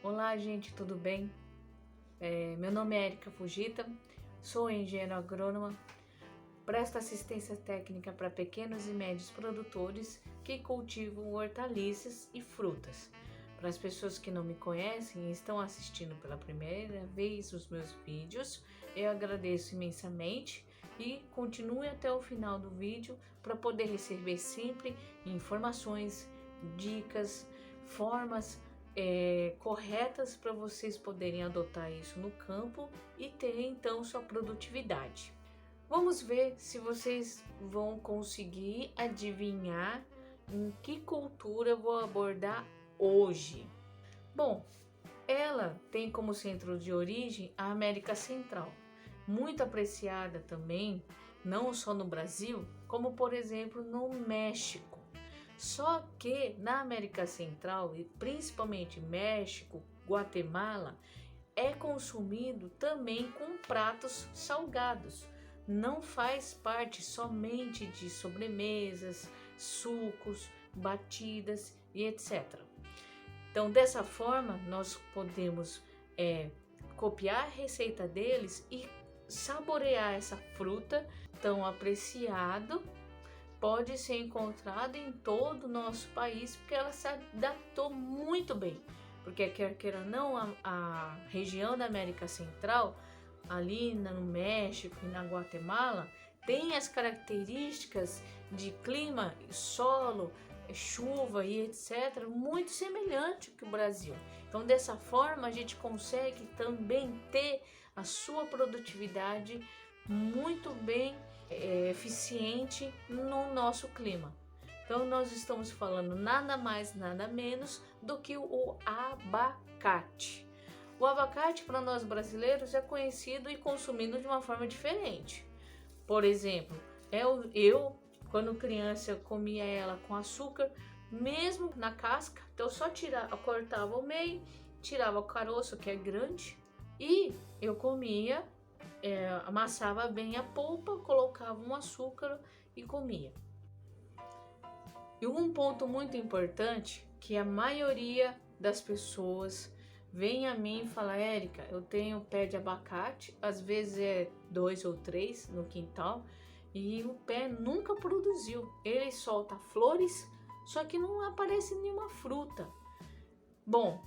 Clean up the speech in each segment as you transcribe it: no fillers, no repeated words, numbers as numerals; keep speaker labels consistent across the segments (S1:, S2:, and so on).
S1: Olá, gente, tudo bem? Meu nome é Erika Fujita, sou engenheira agrônoma, presto assistência técnica para pequenos e médios produtores que cultivam hortaliças e frutas. Para as pessoas que não me conhecem e estão assistindo pela primeira vez os meus vídeos, eu agradeço imensamente e continue até o final do vídeo para poder receber sempre informações, dicas, formas corretas para vocês poderem adotar isso no campo e ter então sua produtividade. Vamos ver se vocês vão conseguir adivinhar em que cultura eu vou abordar hoje. Bom, ela tem como centro de origem a América Central, muito apreciada também, não só no Brasil, como por exemplo no México. Só que na América Central, e principalmente México, Guatemala, é consumido também com pratos salgados. Não faz parte somente de sobremesas, sucos, batidas e etc. Então, dessa forma, nós podemos copiar a receita deles e saborear essa fruta tão apreciada. Pode ser encontrado em todo o nosso país, porque ela se adaptou muito bem. Porque quer queira ou não, a região da América Central, ali no México e na Guatemala, tem as características de clima, solo, chuva e etc. muito semelhante que o Brasil. Então, dessa forma, a gente consegue também ter a sua produtividade muito bem eficiente no nosso clima. Então nós estamos falando nada mais, nada menos do que o abacate. O abacate para nós brasileiros é conhecido e consumido de uma forma diferente. Por exemplo, eu quando criança comia ela com açúcar, mesmo na casca. Então eu só cortava o meio, tirava o caroço que é grande e eu comia. Amassava bem a polpa, colocava um açúcar e comia. E um ponto muito importante que a maioria das pessoas vem a mim e fala: Érica, eu tenho pé de abacate, às vezes é 2 ou 3 no quintal e o pé nunca produziu. Ele solta flores, só que não aparece nenhuma fruta. Bom,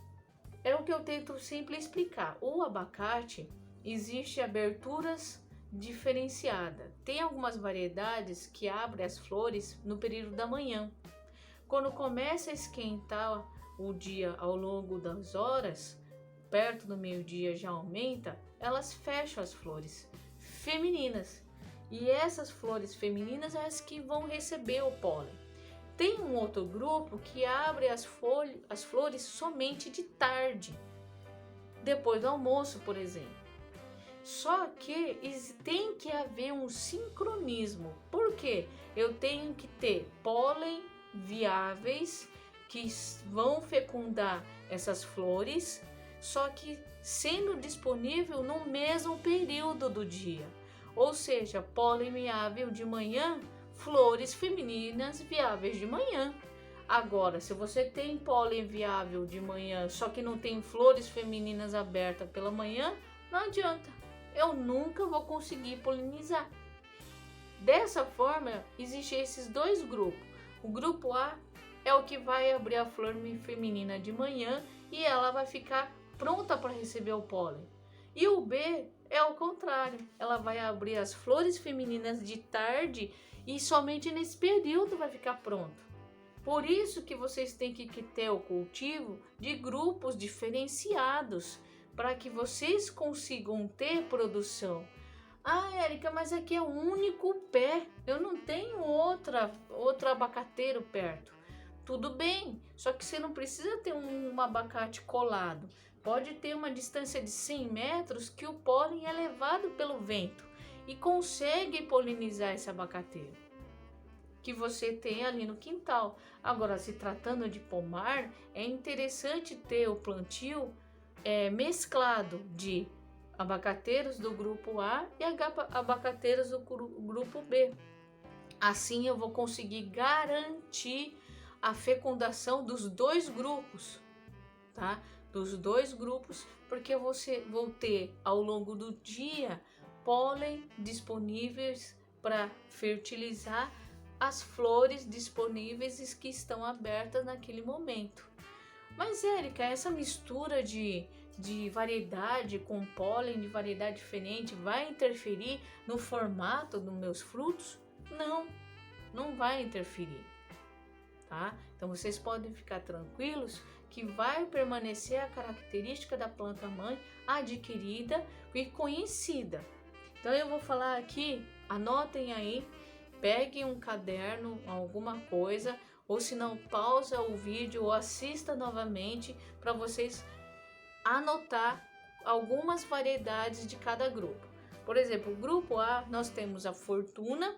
S1: é o que eu tento sempre explicar. O abacate existe aberturas diferenciadas. Tem algumas variedades que abrem as flores no período da manhã. Quando começa a esquentar o dia ao longo das horas, perto do meio-dia já aumenta, elas fecham as flores femininas. E essas flores femininas são as que vão receber o pólen. Tem um outro grupo que abre as flores somente de tarde, depois do almoço, por exemplo. Só que tem que haver um sincronismo. Por quê? Eu tenho que ter pólen viáveis que vão fecundar essas flores, só que sendo disponível no mesmo período do dia. Ou seja, pólen viável de manhã, flores femininas viáveis de manhã. Agora, se você tem pólen viável de manhã, só que não tem flores femininas abertas pela manhã, não adianta. Eu nunca vou conseguir polinizar. Dessa forma, existem esses dois grupos. O grupo A é o que vai abrir a flor feminina de manhã e ela vai ficar pronta para receber o pólen. E o B é o contrário. Ela vai abrir as flores femininas de tarde e somente nesse período vai ficar pronto. Por isso que vocês têm que ter o cultivo de grupos diferenciados, para que vocês consigam ter produção. Ah, Érica, mas aqui é o único pé, eu não tenho outro abacateiro perto. Tudo bem, só que você não precisa ter um abacate colado. Pode ter uma distância de 100 metros que o pólen é levado pelo vento e consegue polinizar esse abacateiro que você tem ali no quintal. Agora, se tratando de pomar, é interessante ter o plantio mesclado de abacateiros do grupo A e abacateiros do grupo B. Assim eu vou conseguir garantir a fecundação dos dois grupos, tá? dos dois grupos, porque vou ter ao longo do dia pólen disponíveis para fertilizar as flores disponíveis que estão abertas naquele momento. Mas, Érica, essa mistura de variedade com pólen de variedade diferente vai interferir no formato dos meus frutos? Não, não vai interferir, tá? Então vocês podem ficar tranquilos que vai permanecer a característica da planta mãe adquirida e conhecida. Então eu vou falar aqui, anotem aí, peguem um caderno, alguma coisa, ou se não, pausa o vídeo ou assista novamente para vocês anotar algumas variedades de cada grupo. Por exemplo, o grupo A, nós temos a Fortuna,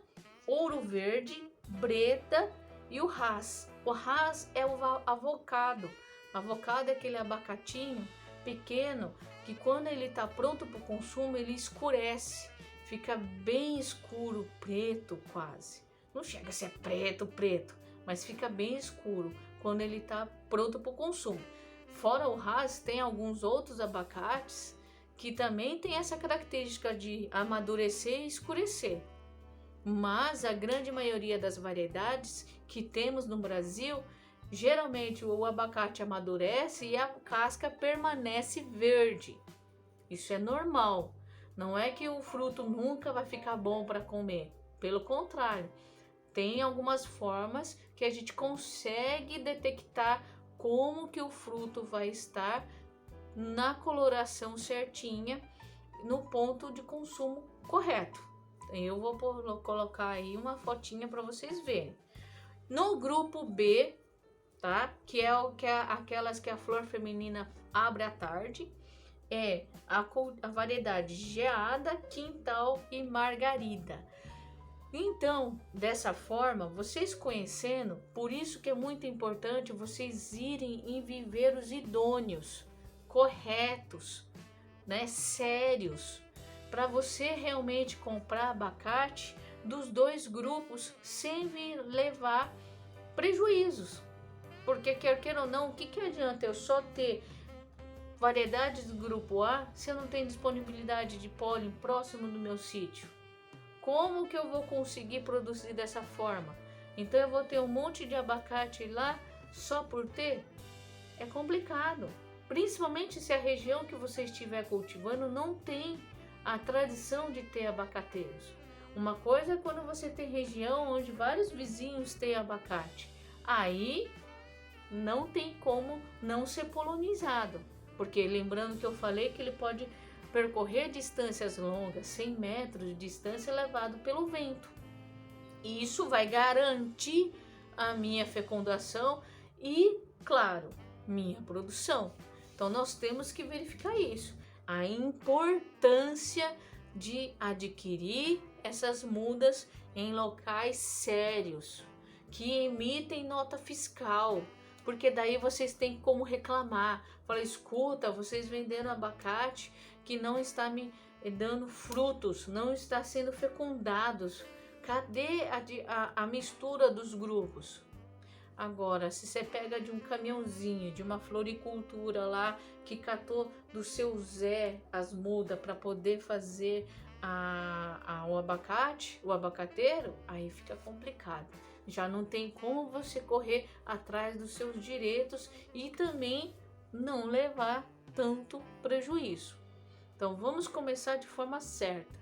S1: Ouro Verde, Breda e o Hass. O Hass é o avocado. Avocado é aquele abacatinho pequeno que quando ele está pronto para o consumo, ele escurece. Fica bem escuro, preto quase. Não chega a ser preto, mas fica bem escuro quando ele está pronto para o consumo. Fora o Hass, tem alguns outros abacates que também tem essa característica de amadurecer e escurecer. Mas a grande maioria das variedades que temos no Brasil, geralmente o abacate amadurece e a casca permanece verde. Isso é normal. Não é que o fruto nunca vai ficar bom para comer. Pelo contrário, tem algumas formas que a gente consegue detectar como que o fruto vai estar na coloração certinha, no ponto de consumo correto. Eu vou colocar aí uma fotinha para vocês verem. No grupo B, tá? Que é aquelas que a flor feminina abre à tarde, é a variedade Geada, Quintal e Margarida. Então, dessa forma, vocês conhecendo, por isso que é muito importante vocês irem em viveiros idôneos, corretos, né, sérios, para você realmente comprar abacate dos dois grupos sem levar prejuízos. Porque quer queira ou não, o que adianta eu só ter variedades do grupo A se eu não tenho disponibilidade de pólen próximo do meu sítio? Como que eu vou conseguir produzir dessa forma? Então eu vou ter um monte de abacate lá só por ter? É complicado. Principalmente se a região que você estiver cultivando não tem a tradição de ter abacateiros. Uma coisa é quando você tem região onde vários vizinhos têm abacate. Aí não tem como não ser polinizado. Porque lembrando que eu falei que ele pode percorrer distâncias longas, 100 metros de distância levado pelo vento. E isso vai garantir a minha fecundação e, claro, minha produção. Então nós temos que verificar isso. A importância de adquirir essas mudas em locais sérios, que emitem nota fiscal, porque daí vocês têm como reclamar. Fala, escuta, vocês vendendo abacate que não está me dando frutos, não está sendo fecundados. Cadê a mistura dos grupos? Agora, se você pega de um caminhãozinho, de uma floricultura lá, que catou do seu Zé as mudas para poder fazer o abacate, o abacateiro, aí fica complicado. Já não tem como você correr atrás dos seus direitos e também não levar tanto prejuízo. Então vamos começar de forma certa.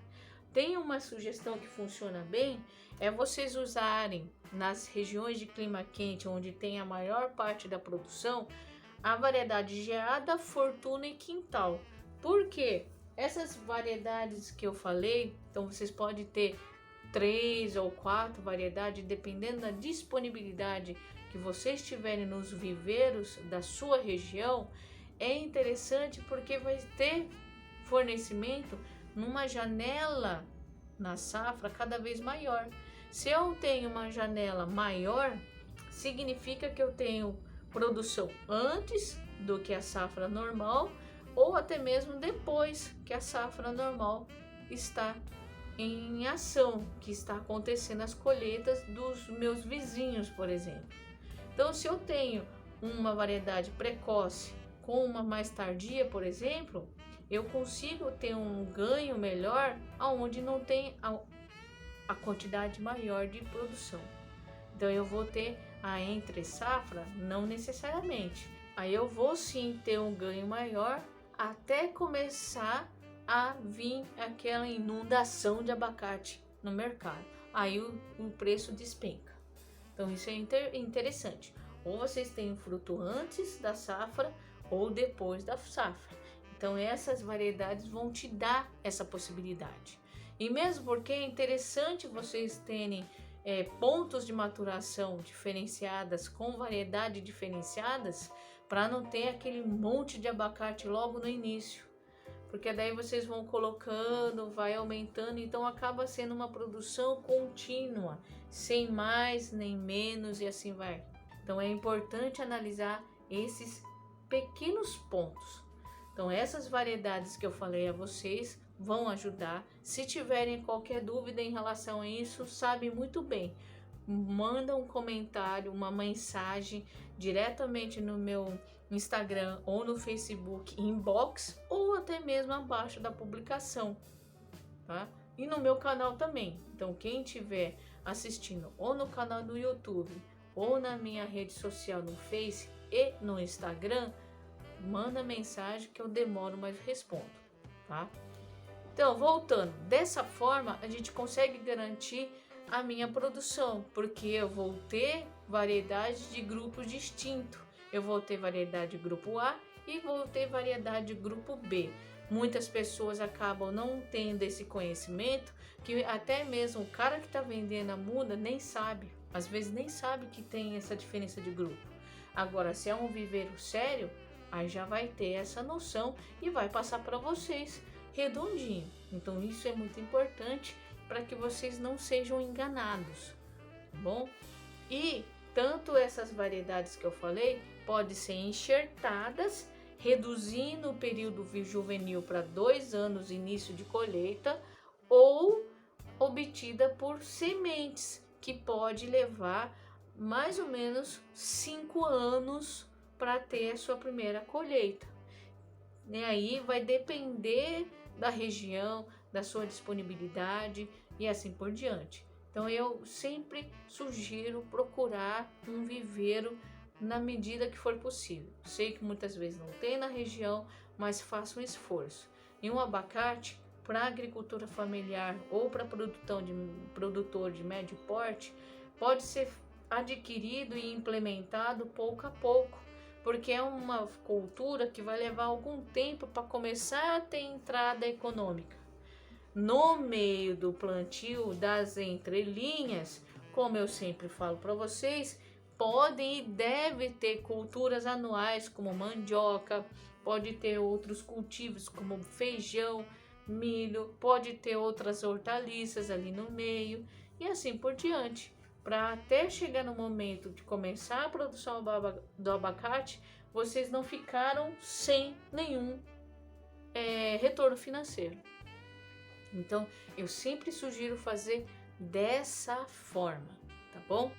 S1: Tem uma sugestão que funciona bem, é vocês usarem nas regiões de clima quente, onde tem a maior parte da produção, a variedade Geada, Fortuna e Quintal. Por quê? Essas variedades que eu falei, então vocês podem ter 3 ou 4 variedades, dependendo da disponibilidade que vocês tiverem nos viveiros da sua região. É interessante porque vai ter fornecimento numa janela na safra cada vez maior. Se eu tenho uma janela maior, significa que eu tenho produção antes do que a safra normal ou até mesmo depois que a safra normal está em ação, que está acontecendo as colheitas dos meus vizinhos, por exemplo. Então, se eu tenho uma variedade precoce com uma mais tardia, por exemplo, eu consigo ter um ganho melhor aonde não tem a quantidade maior de produção. Então eu vou ter a entre safra, não necessariamente. Aí eu vou sim ter um ganho maior até começar a vir aquela inundação de abacate no mercado. Aí o preço despenca. Então isso é interessante. Ou vocês têm o fruto antes da safra ou depois da safra. Então essas variedades vão te dar essa possibilidade. E mesmo porque é interessante vocês terem pontos de maturação diferenciadas com variedade diferenciadas, para não ter aquele monte de abacate logo no início. Porque daí vocês vão colocando, vai aumentando, então acaba sendo uma produção contínua, sem mais nem menos e assim vai. Então é importante analisar esses pequenos pontos. Então essas variedades que eu falei a vocês vão ajudar. Se tiverem qualquer dúvida em relação a isso, sabe muito bem. Manda um comentário, uma mensagem diretamente no meu Instagram ou no Facebook inbox ou até mesmo abaixo da publicação, tá? E no meu canal também. Então quem estiver assistindo ou no canal do YouTube ou na minha rede social no Face e no Instagram, manda mensagem que eu demoro, mas respondo, tá? Então, voltando, dessa forma a gente consegue garantir a minha produção, porque eu vou ter variedade de grupos distintos. Eu vou ter variedade de grupo A e vou ter variedade de grupo B. Muitas pessoas acabam não tendo esse conhecimento, que até mesmo o cara que está vendendo a muda nem sabe. Às vezes nem sabe que tem essa diferença de grupo. Agora, se é um viveiro sério, aí já vai ter essa noção e vai passar para vocês redondinho. Então isso é muito importante para que vocês não sejam enganados, tá bom? E tanto essas variedades que eu falei podem ser enxertadas, reduzindo o período juvenil para 2 anos início de colheita, ou obtida por sementes, que pode levar mais ou menos 5 anos para ter a sua primeira colheita. E aí vai depender da região, da sua disponibilidade e assim por diante. Então eu sempre sugiro procurar um viveiro na medida que for possível. Sei que muitas vezes não tem na região, mas faça um esforço. E um abacate para agricultura familiar ou para produtor de médio porte pode ser adquirido e implementado pouco a pouco, porque é uma cultura que vai levar algum tempo para começar a ter entrada econômica. No meio do plantio das entrelinhas, como eu sempre falo para vocês, podem e devem ter culturas anuais como mandioca, pode ter outros cultivos como feijão, milho, pode ter outras hortaliças ali no meio e assim por diante, para até chegar no momento de começar a produção do abacate, vocês não ficaram sem nenhum retorno financeiro. Então, eu sempre sugiro fazer dessa forma, tá bom?